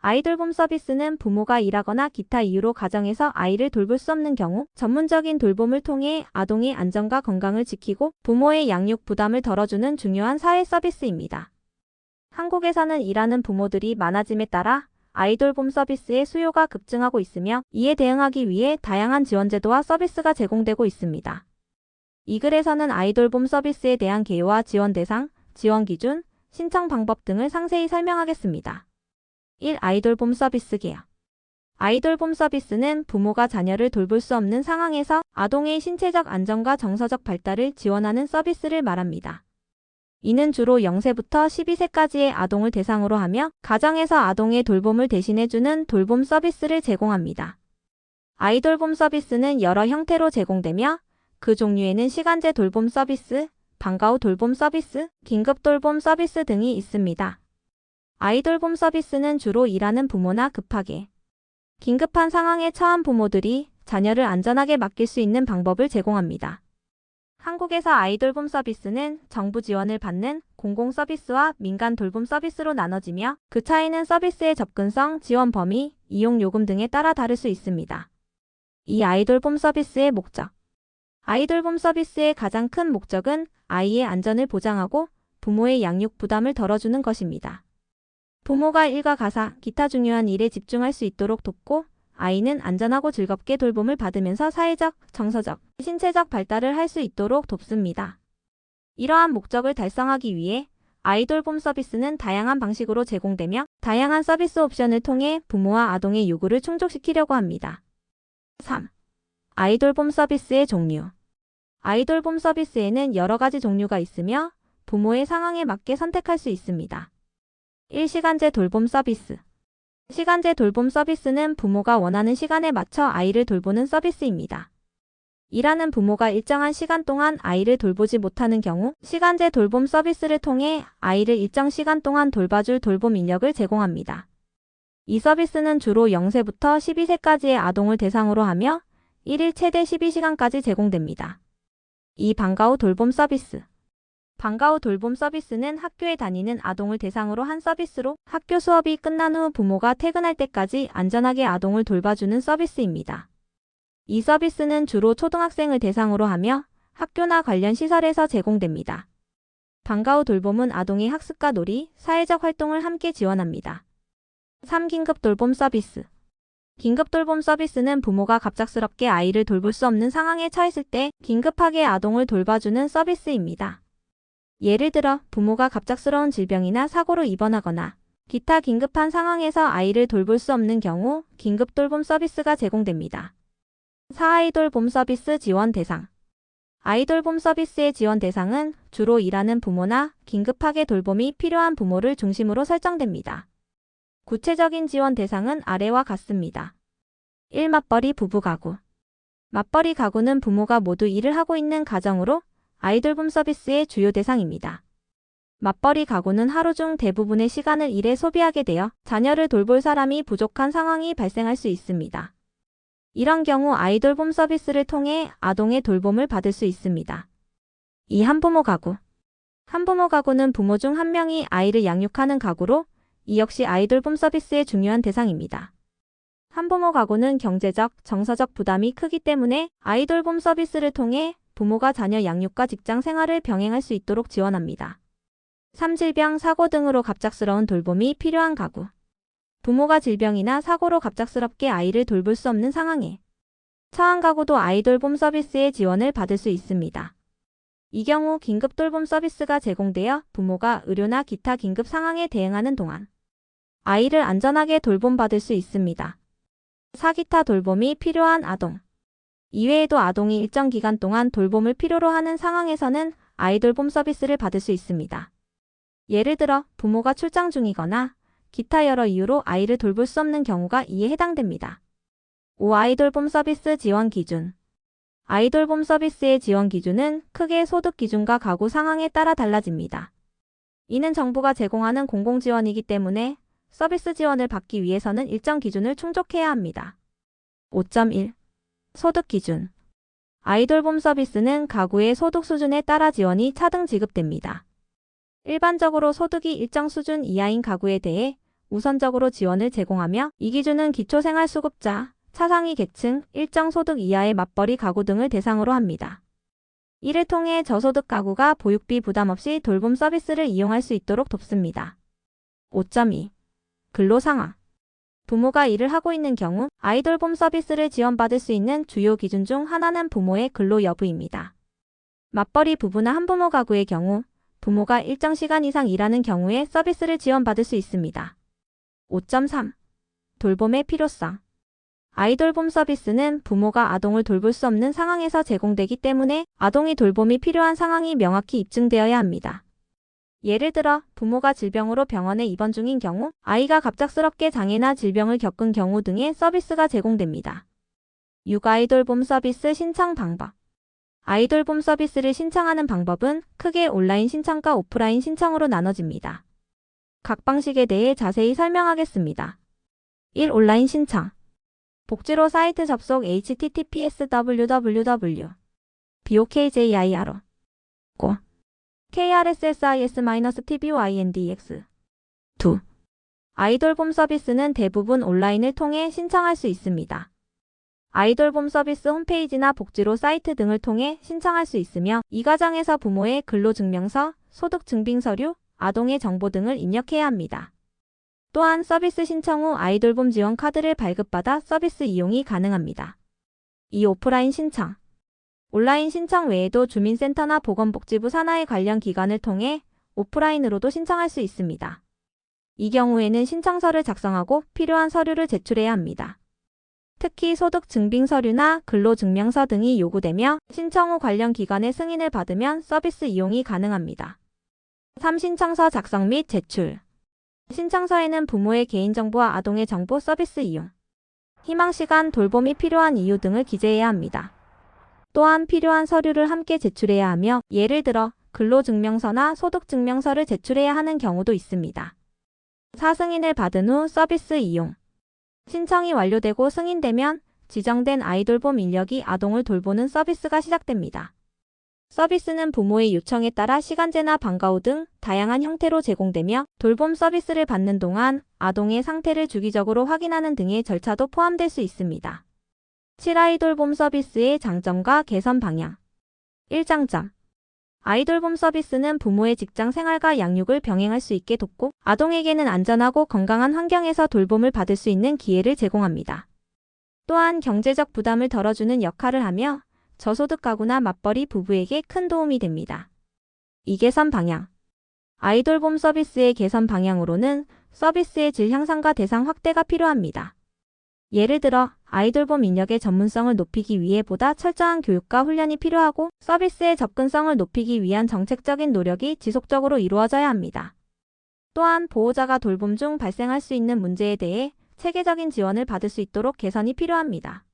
아이돌봄 서비스는 부모가 일하거나 기타 이유로 가정에서 아이를 돌볼 수 없는 경우 전문적인 돌봄을 통해 아동의 안전과 건강을 지키고 부모의 양육 부담을 덜어주는 중요한 사회 서비스입니다. 한국에서는 일하는 부모들이 많아짐에 따라 아이돌봄 서비스의 수요가 급증하고 있으며 이에 대응하기 위해 다양한 지원 제도와 서비스가 제공되고 있습니다. 이 글에서는 아이돌봄 서비스에 대한 개요와 지원 대상, 지원 기준, 신청 방법 등을 상세히 설명하겠습니다. 1. 아이돌봄 서비스 개요. 아이돌봄 서비스는 부모가 자녀를 돌볼 수 없는 상황에서 아동의 신체적 안전과 정서적 발달을 지원하는 서비스를 말합니다. 이는 주로 0세부터 12세까지의 아동을 대상으로 하며 가정에서 아동의 돌봄을 대신해주는 돌봄 서비스를 제공합니다. 아이돌봄 서비스는 여러 형태로 제공되며 그 종류에는 시간제 돌봄 서비스, 방과 후 돌봄 서비스, 긴급 돌봄 서비스 등이 있습니다. 아이돌봄 서비스는 주로 일하는 부모나 급하게 긴급한 상황에 처한 부모들이 자녀를 안전하게 맡길 수 있는 방법을 제공합니다. 한국에서 아이돌봄 서비스는 정부 지원을 받는 공공 서비스와 민간 돌봄 서비스로 나눠지며 그 차이는 서비스의 접근성, 지원 범위, 이용 요금 등에 따라 다를 수 있습니다. 이 아이돌봄 서비스의 목적. 아이돌봄 서비스의 가장 큰 목적은 아이의 안전을 보장하고 부모의 양육 부담을 덜어주는 것입니다. 부모가 일과 가사, 기타 중요한 일에 집중할 수 있도록 돕고 아이는 안전하고 즐겁게 돌봄을 받으면서 사회적, 정서적, 신체적 발달을 할 수 있도록 돕습니다. 이러한 목적을 달성하기 위해 아이돌봄 서비스는 다양한 방식으로 제공되며 다양한 서비스 옵션을 통해 부모와 아동의 요구를 충족시키려고 합니다. 3. 아이돌봄 서비스의 종류. 아이돌봄 서비스에는 여러 가지 종류가 있으며 부모의 상황에 맞게 선택할 수 있습니다. 1. 시간제 돌봄 서비스. 시간제 돌봄 서비스는 부모가 원하는 시간에 맞춰 아이를 돌보는 서비스입니다. 일하는 부모가 일정한 시간 동안 아이를 돌보지 못하는 경우 시간제 돌봄 서비스를 통해 아이를 일정 시간 동안 돌봐줄 돌봄 인력을 제공합니다. 이 서비스는 주로 0세부터 12세까지의 아동을 대상으로 하며 1일 최대 12시간까지 제공됩니다. 2. 방과 후 돌봄 서비스. 방과 후 돌봄 서비스는 학교에 다니는 아동을 대상으로 한 서비스로 학교 수업이 끝난 후 부모가 퇴근할 때까지 안전하게 아동을 돌봐주는 서비스입니다. 이 서비스는 주로 초등학생을 대상으로 하며 학교나 관련 시설에서 제공됩니다. 방과 후 돌봄은 아동의 학습과 놀이, 사회적 활동을 함께 지원합니다. 3. 긴급 돌봄 서비스. 긴급 돌봄 서비스는 부모가 갑작스럽게 아이를 돌볼 수 없는 상황에 처했을 때 긴급하게 아동을 돌봐주는 서비스입니다. 예를 들어 부모가 갑작스러운 질병이나 사고로 입원하거나 기타 긴급한 상황에서 아이를 돌볼 수 없는 경우 긴급 돌봄 서비스가 제공됩니다. 4. 아이돌봄 서비스 지원 대상. 아이돌봄 서비스의 지원 대상은 주로 일하는 부모나 긴급하게 돌봄이 필요한 부모를 중심으로 설정됩니다. 구체적인 지원 대상은 아래와 같습니다. 1. 맞벌이 부부 가구. 맞벌이 가구는 부모가 모두 일을 하고 있는 가정으로 아이돌봄 서비스의 주요 대상입니다. 맞벌이 가구는 하루 중 대부분의 시간을 일에 소비하게 되어 자녀를 돌볼 사람이 부족한 상황이 발생할 수 있습니다. 이런 경우 아이돌봄 서비스를 통해 아동의 돌봄을 받을 수 있습니다. 2. 한부모 가구. 한부모 가구는 부모 중 한 명이 아이를 양육하는 가구로 이 역시 아이돌봄 서비스의 중요한 대상입니다. 한부모 가구는 경제적, 정서적 부담이 크기 때문에 아이돌봄 서비스를 통해 부모가 자녀 양육과 직장 생활을 병행할 수 있도록 지원합니다. 3. 질병, 사고 등으로 갑작스러운 돌봄이 필요한 가구. 부모가 질병이나 사고로 갑작스럽게 아이를 돌볼 수 없는 상황에 처한 가구도 아이돌봄 서비스의 지원을 받을 수 있습니다. 이 경우 긴급 돌봄 서비스가 제공되어 부모가 의료나 기타 긴급 상황에 대응하는 동안 아이를 안전하게 돌봄받을 수 있습니다. 4. 기타 돌봄이 필요한 아동. 이외에도 아동이 일정 기간 동안 돌봄을 필요로 하는 상황에서는 아이돌봄 서비스를 받을 수 있습니다. 예를 들어 부모가 출장 중이거나 기타 여러 이유로 아이를 돌볼 수 없는 경우가 이에 해당됩니다. 5. 아이돌봄 서비스 지원 기준. 아이돌봄 서비스의 지원 기준은 크게 소득 기준과 가구 상황에 따라 달라집니다. 이는 정부가 제공하는 공공지원이기 때문에 서비스 지원을 받기 위해서는 일정 기준을 충족해야 합니다. 5.1. 소득 기준. 아이돌봄 서비스는 가구의 소득 수준에 따라 지원이 차등 지급됩니다. 일반적으로 소득이 일정 수준 이하인 가구에 대해 우선적으로 지원을 제공하며 이 기준은 기초생활수급자, 차상위 계층, 일정 소득 이하의 맞벌이 가구 등을 대상으로 합니다. 이를 통해 저소득 가구가 보육비 부담 없이 돌봄 서비스를 이용할 수 있도록 돕습니다. 5.2. 근로상황. 부모가 일을 하고 있는 경우 아이돌봄 서비스를 지원받을 수 있는 주요 기준 중 하나는 부모의 근로 여부입니다. 맞벌이 부부나 한부모 가구의 경우 부모가 일정 시간 이상 일하는 경우에 서비스를 지원받을 수 있습니다. 5.3. 돌봄의 필요성. 아이돌봄 서비스는 부모가 아동을 돌볼 수 없는 상황에서 제공되기 때문에 아동이 돌봄이 필요한 상황이 명확히 입증되어야 합니다. 예를 들어 부모가 질병으로 병원에 입원 중인 경우, 아이가 갑작스럽게 장애나 질병을 겪은 경우 등의 서비스가 제공됩니다. 6. 아이돌봄 서비스 신청 방법. 아이돌봄 서비스를 신청하는 방법은 크게 온라인 신청과 오프라인 신청으로 나눠집니다. 각 방식에 대해 자세히 설명하겠습니다. 1. 온라인 신청. 복지로 사이트 접속 https://www.bokjir. 고 krssis-tvyndex. 2. 아이돌봄 서비스는 대부분 온라인을 통해 신청할 수 있습니다. 아이돌봄 서비스 홈페이지나 복지로 사이트 등을 통해 신청할 수 있으며 이 과정에서 부모의 근로증명서, 소득증빙서류, 아동의 정보 등을 입력해야 합니다. 또한 서비스 신청 후 아이돌봄 지원 카드를 발급받아 서비스 이용이 가능합니다. 2. 오프라인 신청. 온라인 신청 외에도 주민센터나 보건복지부 산하의 관련 기관을 통해 오프라인으로도 신청할 수 있습니다. 이 경우에는 신청서를 작성하고 필요한 서류를 제출해야 합니다. 특히 소득증빙서류나 근로증명서 등이 요구되며 신청 후 관련 기관의 승인을 받으면 서비스 이용이 가능합니다. 3. 신청서 작성 및 제출. 신청서에는 부모의 개인정보와 아동의 정보 서비스 이용, 희망시간, 돌봄이 필요한 이유 등을 기재해야 합니다. 또한 필요한 서류를 함께 제출해야 하며 예를 들어 근로증명서나 소득증명서를 제출해야 하는 경우도 있습니다. 4. 승인을 받은 후 서비스 이용. 신청이 완료되고 승인되면 지정된 아이돌봄 인력이 아동을 돌보는 서비스가 시작됩니다. 서비스는 부모의 요청에 따라 시간제나 방과 후 등 다양한 형태로 제공되며 돌봄 서비스를 받는 동안 아동의 상태를 주기적으로 확인하는 등의 절차도 포함될 수 있습니다. 7. 아이돌봄 서비스의 장점과 개선 방향. 1. 장점. 아이돌봄 서비스는 부모의 직장 생활과 양육을 병행할 수 있게 돕고 아동에게는 안전하고 건강한 환경에서 돌봄을 받을 수 있는 기회를 제공합니다. 또한 경제적 부담을 덜어주는 역할을 하며 저소득 가구나 맞벌이 부부에게 큰 도움이 됩니다. 2. 개선 방향. 아이돌봄 서비스의 개선 방향으로는 서비스의 질 향상과 대상 확대가 필요합니다. 예를 들어 아이돌봄 인력의 전문성을 높이기 위해 보다 철저한 교육과 훈련이 필요하고 서비스의 접근성을 높이기 위한 정책적인 노력이 지속적으로 이루어져야 합니다. 또한 보호자가 돌봄 중 발생할 수 있는 문제에 대해 체계적인 지원을 받을 수 있도록 개선이 필요합니다.